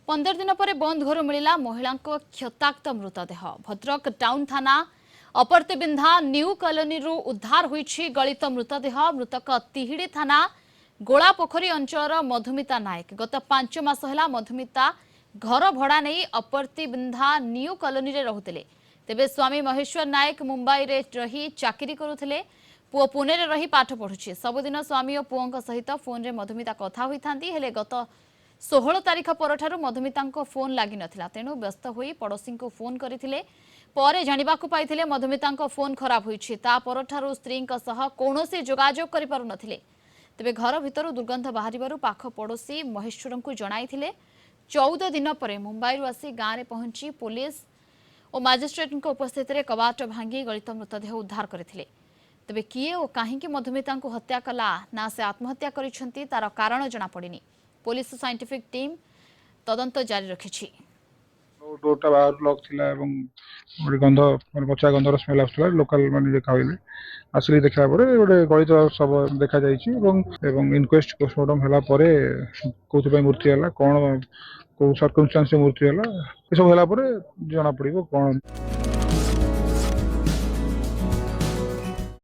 15 दिन पर बंद घर मिला महिला क्षताक्त मृतदेह। भद्रक टाउन थाना अपरतेबिंधा न्यू कॉलोनी उद्धार होईछि गलित मृतदेह। मृतक तिहिड़ी थाना गोलापोखरी अंचल मधुमिता नायक। गत 5 मास है मधुमिता घर भड़ा नहीं अपरतेबिंधा न्यू कॉलोनी रे रहुतिले। तेबे स्वामी महेश्वर नायक मुंबई रे रही चाकरी करुथिले। पुओ पुणे रे रही पाठ पढ़ुछि। सबुदिन स्वामी और पुओं सहित फोन रे मधुमिता कथा होइथांती। हेले गत 16 तारीख परठारु मधुमिता फोन लगी नथिला। तेणु व्यस्त होई पड़ोसी को फोन करथिले। परे जानिबाकु पाइथिले मधुमिता फोन खराब होईछि। ता परठारु स्त्री सह कौनसी जोगाजोग करि पारु नथिले। तेबे घर भितरु दुर्गंध बाहरिबारु पाख पड़ोसी महेश्वर को जणाइथिले। 14 दिन पर मुंबई आसी गाँव में पहुंची पुलिस और मजिस्ट्रेट उपस्थित में कबाट भांगी गलित मृतदेह उद्धार करथिले। तेबे किए और कहीं मधुमिता हत्या कला ना से आत्महत्या करिसेंती तार कारण जना पड़िनी। पुलिस साइंटिफिक टीम तदंत जारी रखिछि। डोरटा बाहर लॉक थिला एवं गोटे गंध माने पचा गंधर स्मेल आसुला। लोकल माने जे कहले आसली देखा परे गोटे गलित सब देखा जाइछि एवं इनक्वेस्ट पोस्टमार्टम हला परे कोथि पय मृत्यु हला कोन को सर्कमस्टेंस मृत्यु हला ए सब हला परे जना पड़िबो कोन।